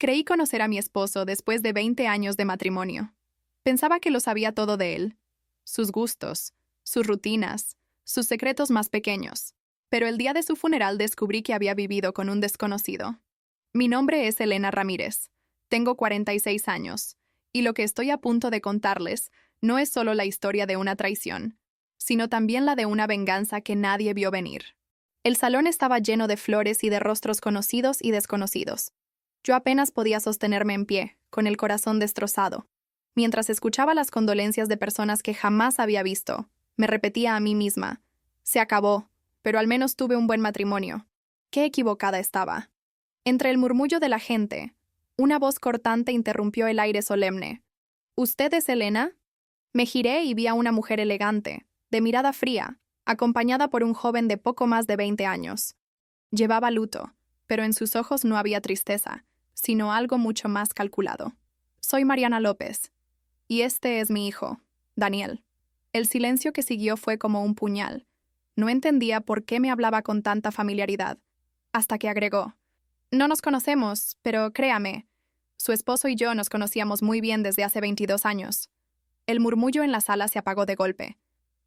Creí conocer a mi esposo después de 20 años de matrimonio. Pensaba que lo sabía todo de él, sus gustos, sus rutinas, sus secretos más pequeños. Pero el día de su funeral descubrí que había vivido con un desconocido. Mi nombre es Elena Ramírez. Tengo 46 años, y lo que estoy a punto de contarles no es solo la historia de una traición, sino también la de una venganza que nadie vio venir. El salón estaba lleno de flores y de rostros conocidos y desconocidos. Yo apenas podía sostenerme en pie, con el corazón destrozado. Mientras escuchaba las condolencias de personas que jamás había visto, me repetía a mí misma: se acabó, pero al menos tuve un buen matrimonio. Qué equivocada estaba. Entre el murmullo de la gente, una voz cortante interrumpió el aire solemne. ¿Usted es Elena? Me giré y vi a una mujer elegante, de mirada fría, acompañada por un joven de poco más de 20 años. Llevaba luto, pero en sus ojos no había tristeza, sino algo mucho más calculado. Soy Mariana López, y este es mi hijo, Daniel. El silencio que siguió fue como un puñal. No entendía por qué me hablaba con tanta familiaridad, hasta que agregó: no nos conocemos, pero créame, su esposo y yo nos conocíamos muy bien desde hace 22 años. El murmullo en la sala se apagó de golpe.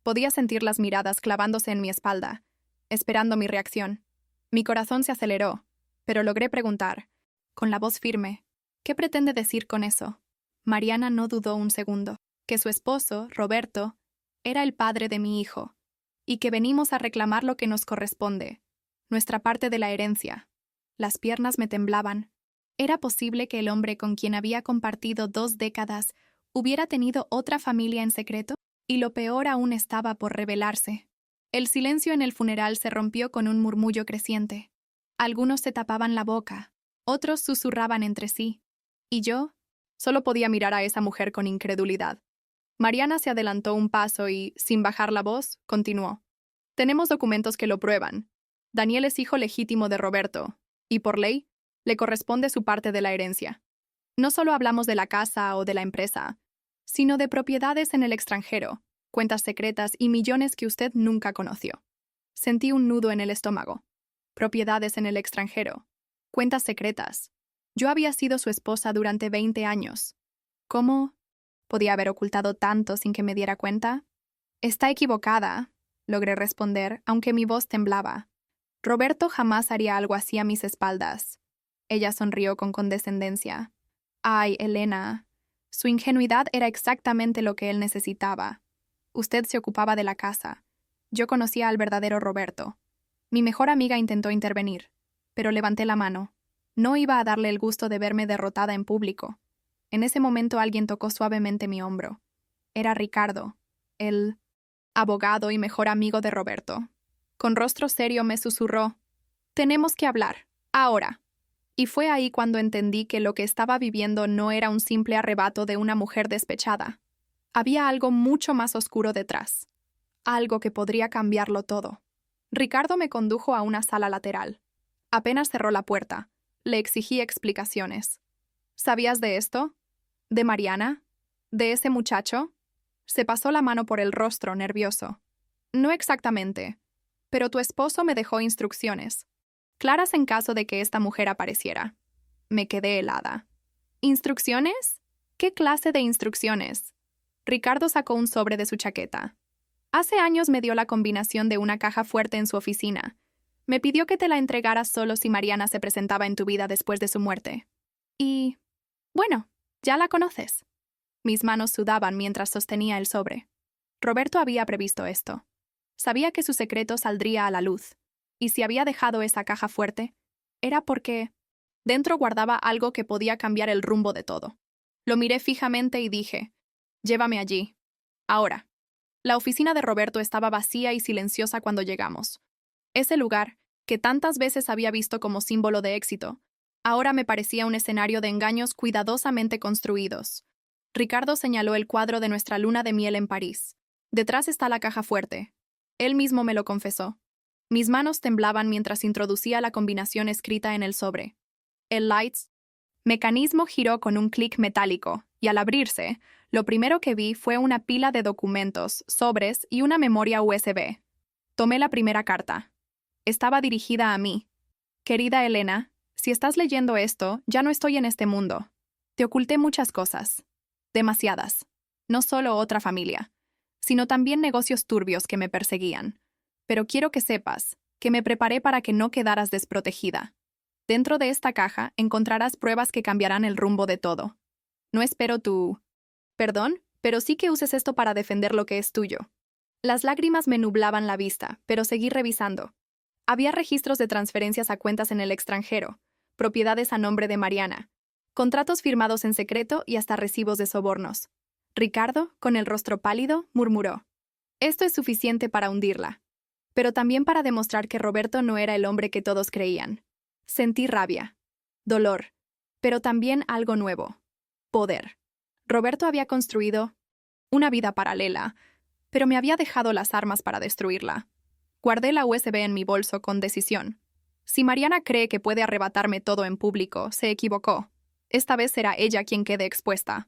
Podía sentir las miradas clavándose en mi espalda, esperando mi reacción. Mi corazón se aceleró, pero logré preguntar, con la voz firme: ¿qué pretende decir con eso? Mariana no dudó un segundo, que su esposo, Roberto, era el padre de mi hijo, y que venimos a reclamar lo que nos corresponde, nuestra parte de la herencia. Las piernas me temblaban. ¿Era posible que el hombre con quien había compartido 2 décadas hubiera tenido otra familia en secreto? Y lo peor aún estaba por revelarse. El silencio en el funeral se rompió con un murmullo creciente. Algunos se tapaban la boca, otros susurraban entre sí. Y yo solo podía mirar a esa mujer con incredulidad. Mariana se adelantó un paso y, sin bajar la voz, continuó: tenemos documentos que lo prueban. Daniel es hijo legítimo de Roberto, y por ley, le corresponde su parte de la herencia. No solo hablamos de la casa o de la empresa, sino de propiedades en el extranjero, cuentas secretas y millones que usted nunca conoció. Sentí un nudo en el estómago. Propiedades en el extranjero, cuentas secretas. Yo había sido su esposa durante 20 años. ¿Cómo podía haber ocultado tanto sin que me diera cuenta? Está equivocada, logré responder, aunque mi voz temblaba. Roberto jamás haría algo así a mis espaldas. Ella sonrió con condescendencia. Ay, Elena, su ingenuidad era exactamente lo que él necesitaba. Usted se ocupaba de la casa. Yo conocía al verdadero Roberto. Mi mejor amiga intentó intervenir, pero levanté la mano. No iba a darle el gusto de verme derrotada en público. En ese momento alguien tocó suavemente mi hombro. Era Ricardo, el abogado y mejor amigo de Roberto. Con rostro serio me susurró: tenemos que hablar, ahora. Y fue ahí cuando entendí que lo que estaba viviendo no era un simple arrebato de una mujer despechada. Había algo mucho más oscuro detrás. Algo que podría cambiarlo todo. Ricardo me condujo a una sala lateral. Apenas cerró la puerta, le exigí explicaciones. ¿Sabías de esto? ¿De Mariana? ¿De ese muchacho? Se pasó la mano por el rostro, nervioso. No exactamente, pero tu esposo me dejó instrucciones, claras en caso de que esta mujer apareciera. Me quedé helada. ¿Instrucciones? ¿Qué clase de instrucciones? Ricardo sacó un sobre de su chaqueta. Hace años me dio la combinación de una caja fuerte en su oficina. Me pidió que te la entregara solo si Mariana se presentaba en tu vida después de su muerte. Y, bueno, ya la conoces. Mis manos sudaban mientras sostenía el sobre. Roberto había previsto esto. Sabía que su secreto saldría a la luz. Y si había dejado esa caja fuerte, era porque dentro guardaba algo que podía cambiar el rumbo de todo. Lo miré fijamente y dije: llévame allí. Ahora. La oficina de Roberto estaba vacía y silenciosa cuando llegamos. Ese lugar, que tantas veces había visto como símbolo de éxito, ahora me parecía un escenario de engaños cuidadosamente construidos. Ricardo señaló el cuadro de nuestra luna de miel en París. Detrás está la caja fuerte. Él mismo me lo confesó. Mis manos temblaban mientras introducía la combinación escrita en el sobre. El Lights mecanismo giró con un clic metálico, y al abrirse, lo primero que vi fue una pila de documentos, sobres y una memoria USB. Tomé la primera carta. Estaba dirigida a mí. Querida Elena, Si estás leyendo esto, ya no estoy en este mundo. Te oculté muchas cosas. Demasiadas. No solo otra familia, sino también negocios turbios que me perseguían. Pero quiero que sepas que me preparé para que no quedaras desprotegida. Dentro de esta caja encontrarás pruebas que cambiarán el rumbo de todo. No espero tu... Perdón, pero sí que uses esto para defender lo que es tuyo. Las lágrimas me nublaban la vista, pero seguí revisando. Había registros de transferencias a cuentas en el extranjero, propiedades a nombre de Mariana, contratos firmados en secreto y hasta recibos de sobornos. Ricardo, con el rostro pálido, murmuró: «Esto es suficiente para hundirla», pero también para demostrar que Roberto no era el hombre que todos creían. Sentí rabia, dolor, pero también algo nuevo: poder. Roberto había construido una vida paralela, pero me había dejado las armas para destruirla. Guardé la USB en mi bolso con decisión. Si Mariana cree que puede arrebatarme todo en público, se equivocó. Esta vez será ella quien quede expuesta.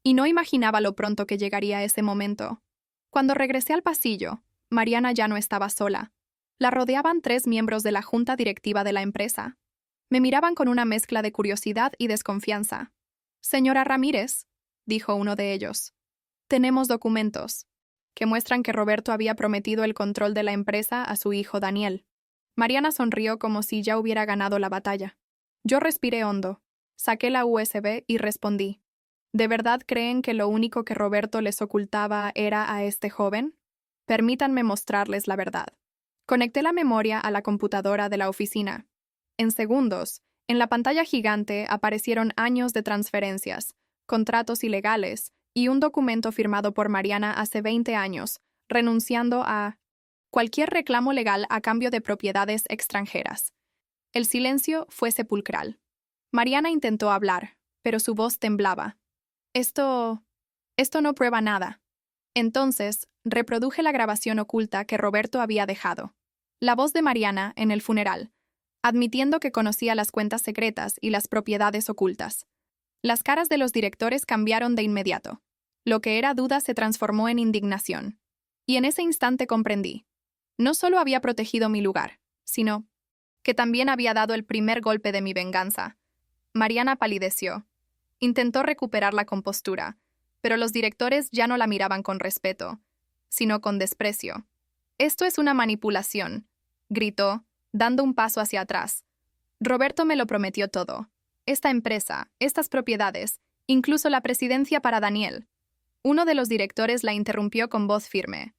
Y no imaginaba lo pronto que llegaría ese momento. Cuando regresé al pasillo, Mariana ya no estaba sola. La rodeaban 3 miembros de la junta directiva de la empresa. Me miraban con una mezcla de curiosidad y desconfianza. «Señora Ramírez», dijo uno de ellos, «tenemos documentos que muestran que Roberto había prometido el control de la empresa a su hijo Daniel». Mariana sonrió como si ya hubiera ganado la batalla. Yo respiré hondo, saqué la USB y respondí: ¿De verdad creen que lo único que Roberto les ocultaba era a este joven? Permítanme mostrarles la verdad. Conecté la memoria a la computadora de la oficina. En segundos, en la pantalla gigante aparecieron años de transferencias, contratos ilegales y un documento firmado por Mariana hace 20 años, renunciando a cualquier reclamo legal a cambio de propiedades extranjeras. El silencio fue sepulcral. Mariana intentó hablar, pero su voz temblaba. Esto no prueba nada. Entonces, reproduje la grabación oculta que Roberto había dejado. La voz de Mariana en el funeral, admitiendo que conocía las cuentas secretas y las propiedades ocultas. Las caras de los directores cambiaron de inmediato. Lo que era duda se transformó en indignación. Y en ese instante comprendí. No solo había protegido mi lugar, sino que también había dado el primer golpe de mi venganza. Mariana palideció. Intentó recuperar la compostura, pero los directores ya no la miraban con respeto, sino con desprecio. «Esto es una manipulación», gritó, dando un paso hacia atrás. «Roberto me lo prometió todo. Esta empresa, estas propiedades, incluso la presidencia para Daniel». Uno de los directores la interrumpió con voz firme.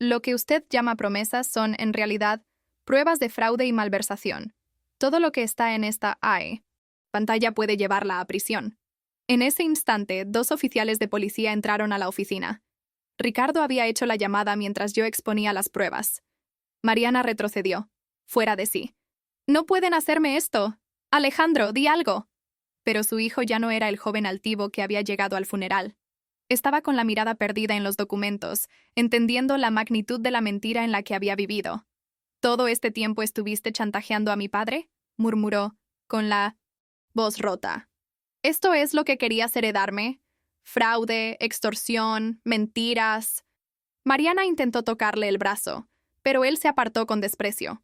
«Lo que usted llama promesas son, en realidad, pruebas de fraude y malversación. Todo lo que está en esta pantalla puede llevarla a prisión». En ese instante, 2 oficiales de policía entraron a la oficina. Ricardo había hecho la llamada mientras yo exponía las pruebas. Mariana retrocedió, fuera de sí. «No pueden hacerme esto. Alejandro, di algo». Pero su hijo ya no era el joven altivo que había llegado al funeral. Estaba con la mirada perdida en los documentos, entendiendo la magnitud de la mentira en la que había vivido. «¿Todo este tiempo estuviste chantajeando a mi padre?», murmuró, con la voz rota. «¿Esto es lo que querías heredarme? Fraude, extorsión, mentiras». Mariana intentó tocarle el brazo, pero él se apartó con desprecio.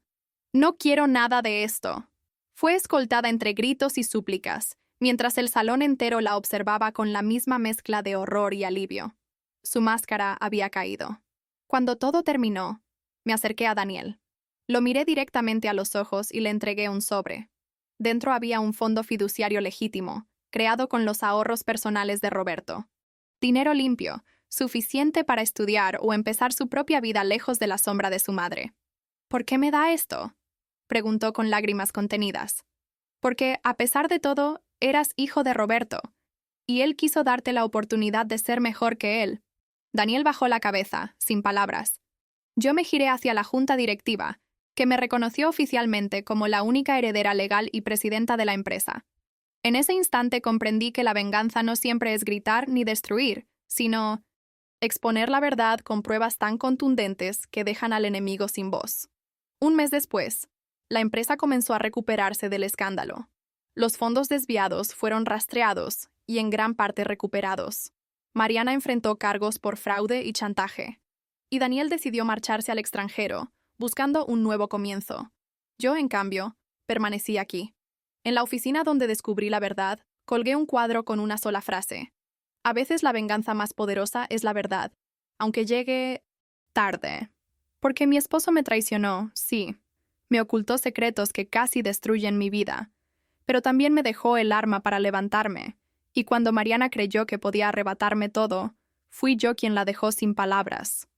«No quiero nada de esto». Fue escoltada entre gritos y súplicas, mientras el salón entero la observaba con la misma mezcla de horror y alivio. Su máscara había caído. Cuando todo terminó, me acerqué a Daniel. Lo miré directamente a los ojos y le entregué un sobre. Dentro había un fondo fiduciario legítimo, creado con los ahorros personales de Roberto. Dinero limpio, suficiente para estudiar o empezar su propia vida lejos de la sombra de su madre. «¿Por qué me da esto?», preguntó con lágrimas contenidas. «Porque, a pesar de todo, eras hijo de Roberto, y él quiso darte la oportunidad de ser mejor que él». Daniel bajó la cabeza, sin palabras. Yo me giré hacia la junta directiva, que me reconoció oficialmente como la única heredera legal y presidenta de la empresa. En ese instante comprendí que la venganza no siempre es gritar ni destruir, sino exponer la verdad con pruebas tan contundentes que dejan al enemigo sin voz. Un mes después, la empresa comenzó a recuperarse del escándalo. Los fondos desviados fueron rastreados y en gran parte recuperados. Mariana enfrentó cargos por fraude y chantaje, y Daniel decidió marcharse al extranjero, buscando un nuevo comienzo. Yo, en cambio, permanecí aquí. En la oficina donde descubrí la verdad, colgué un cuadro con una sola frase. A veces la venganza más poderosa es la verdad, aunque llegue tarde. Porque mi esposo me traicionó, sí. Me ocultó secretos que casi destruyen mi vida. Pero también me dejó el arma para levantarme. Y cuando Mariana creyó que podía arrebatarme todo, fui yo quien la dejó sin palabras.